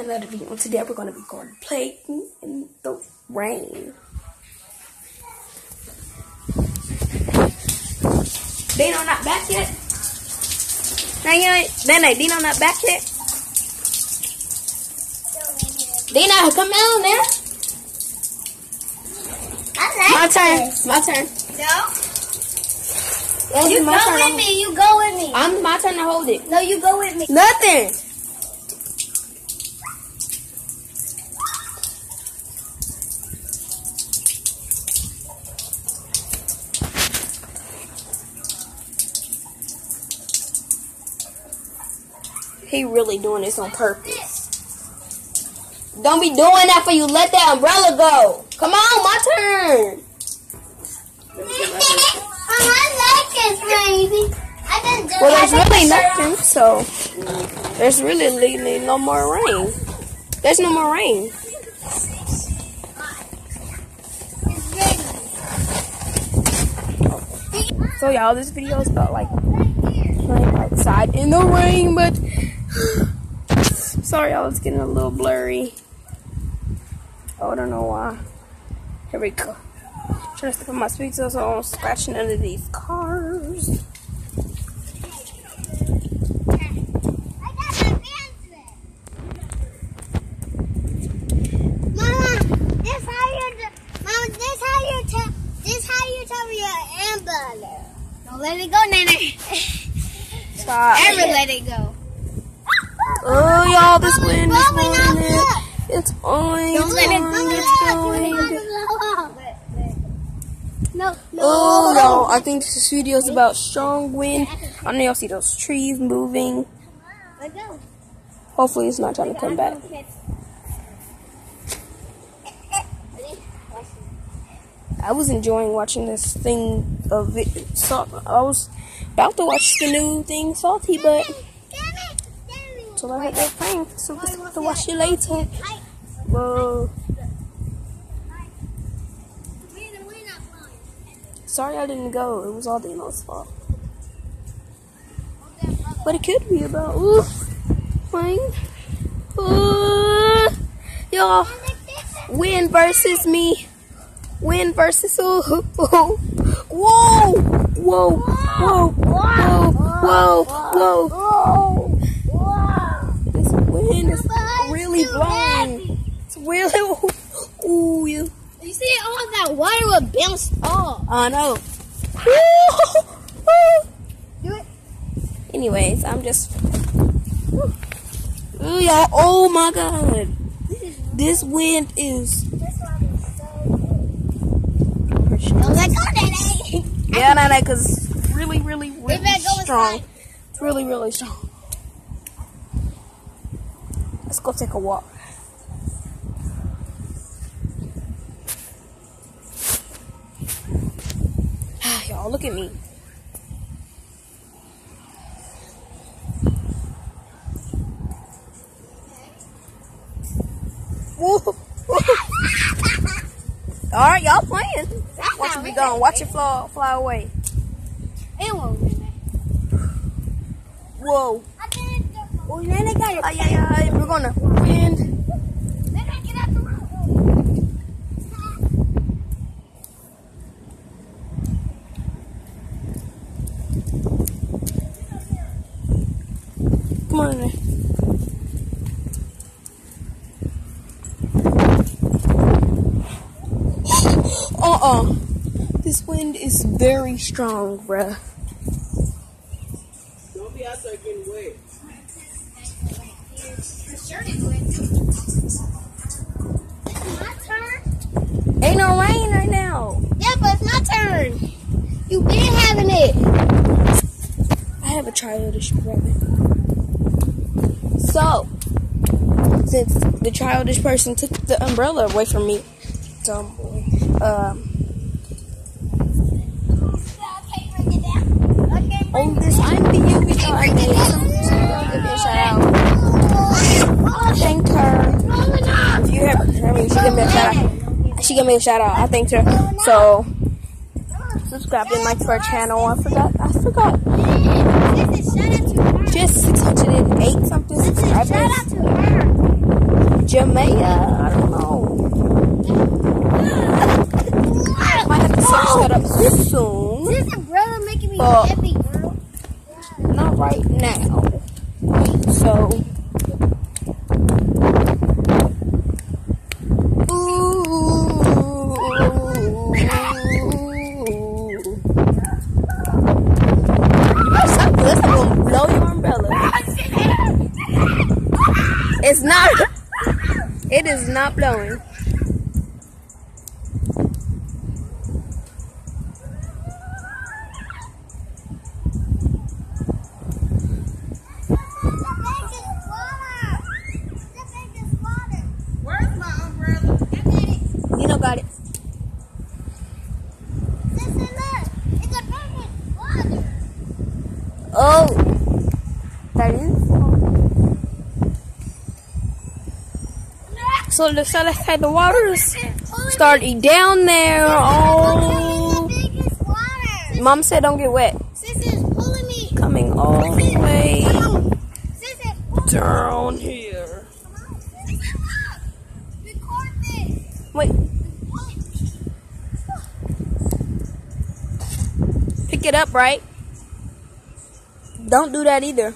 another video. Today we're going to be going playing in the rain. Dino not back yet? Dino not back yet? Dino, come down there. My turn. My turn. No. You go with me. You go with me. I'm my turn to hold it. No, you go with me. Nothing. He really doing this on purpose. Don't be doing that for you. Let that umbrella go. Come on, my turn. Well, there's really nothing, so there's really no more rain. There's no more rain. So y'all, this video is about like playing outside in the rain, but sorry, y'all, it's getting a little blurry. Oh, I don't know why. Here we go. Trying to put my speed so I'm scratching under these cars. Don't let it go, Nene. Stop. Ever let it go. Oh, y'all, this wind is blowing it. It's on. Don't let it go. Oh, no. I think this video is about strong wind. I know y'all see those trees moving. Hopefully, it's not trying to come back. I was enjoying watching this thing of it. I was about to watch the new thing, Salty, but so I had that thing. So we'll have to watch it later. Whoa. Sorry I didn't go. It was all Dino's fault. But it could be about rain. Y'all, wind versus me. Wind versus whoa, whoa, whoa, whoa, whoa, whoa. This wind is really blowing. It's really, ooh, you see all that water will bounce off. I know. Do it. Anyways, I'm just. Ooh, y'all. Oh my God. This wind is. Don't let go, Nene. Yeah, Nene, because it's really strong. It's really strong. Let's go take a walk. Y'all, look at me. All right, y'all playing. Watch it be gone. Watch it fly away. Whoa. Oh, Nene got it. Yeah. We're gonna wind. Nene, get out the road. Come on, Nene. This wind is very strong, bruh. Don't be out there getting wet. The shirt is wet. It's my turn. Ain't no rain right now. Yeah, but it's my turn. You been having it. I have a childish brother. So, since the childish person took the umbrella away from me, dumb boy. On this IMBU video I made, some girl give me a shout out. I thanked her. If you heard me, she gave me a shout out. She gave me a shout out. I thanked her. So subscribe and like to our channel. I forgot. Just 608 something subscribers. Shout out to her. Jamaica. I don't know. Might have to set up soon. This umbrella making me heavy, girl. Not right now. So. It's not. It is not blowing. Where's my umbrella? You know, got it. Oh, that is. So the water started down there. Oh, Mom said don't get wet. Coming all the way down here. Wait. Pick it up, right? Don't do that either.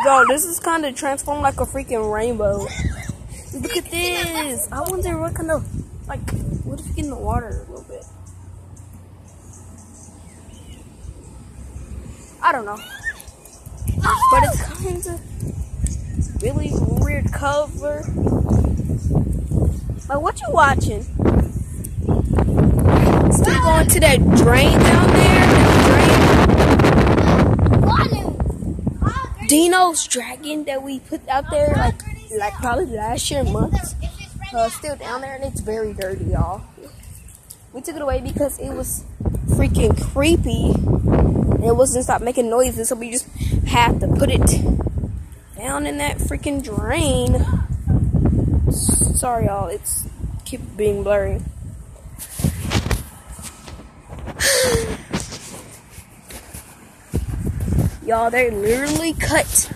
Bro, this is kind of transformed like a freaking rainbow. Look at this. I wonder what kind of, like, what if you get in the water a little bit? I don't know. But it's kind of really weird cover. Like, what you watching? Still going to that drain down there? Dino's Dragon that we put out there like probably last year months. Still down there and it's very dirty, y'all. We took it away because it was freaking creepy. And it wasn't stop making noises, so we just had to put it down in that freaking drain. Sorry, y'all. It's keep being blurry. Y'all, they literally cut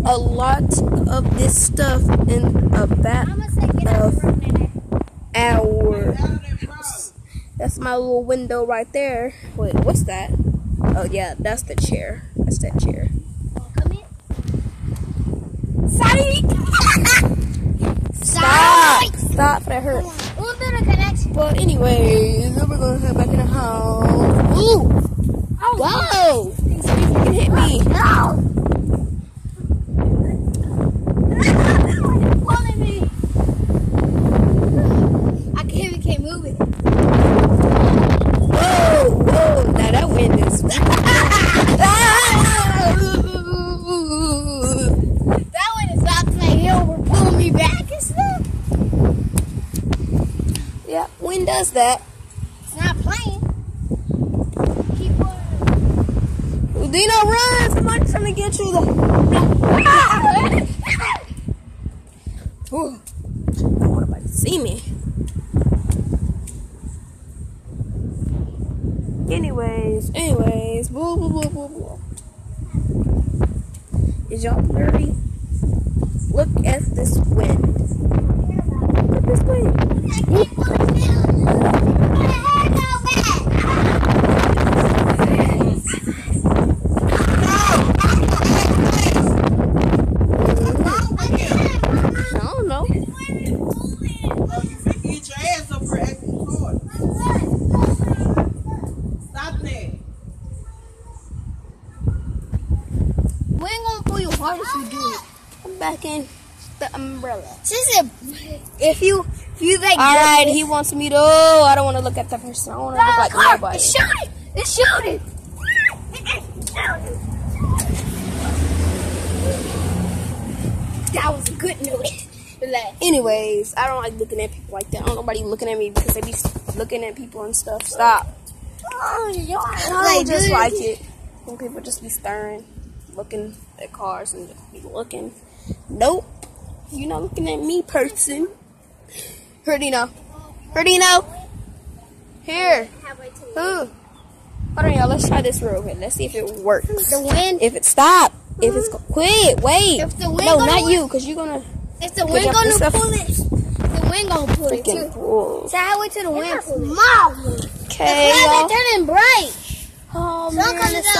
a lot of this stuff in about hours. That's my little window right there. Wait, what's that? Oh yeah, that's the chair. That's that chair. Come here. Stop, that hurt. A little bit of connection. Well, anyways, we're gonna head back in the house. Ooh! Whoa! You can hit me. No! Pulling me. I can't move it. Whoa! Now that wind is. That one is not playing. It over pulling me back and stuff. Yeah, wind does that. It's not playing. Keep on. Dino, run! Somebody's trying to get you. Ooh. I don't want nobody to see me. Anyways, blah, blah, blah, blah, blah. Is y'all dirty? Look at this wind. Look at this wind. I don't know. Get your ass up for acting short. Stop that. We ain't gonna pull you hard if you do it. I'm back in the umbrella. If you like. Alright, he wants me to. Oh, I don't want to look at the person. I want to look like nobody. It's shooting. It's shooting. That was a good noise. Anyways, I don't like looking at people like that. I don't want nobody looking at me because they be looking at people and stuff. Stop. Oh, I don't just like it when people just be staring, looking at cars and just be looking. Nope. You're not looking at me, person. Herdino. Here. Hold on, y'all. Let's try this real quick. Let's see if it works. The wind. If it stop. If it's quit, wait. If the wind No, gonna not you, cause you're gonna If the wind up gonna this stuff. pull it, the wind gonna pull it freaking too. pull. So I wait till the wind pull it. Mom, Okay, the clouds y'all. are turning bright. Oh Sun man, coming it's out.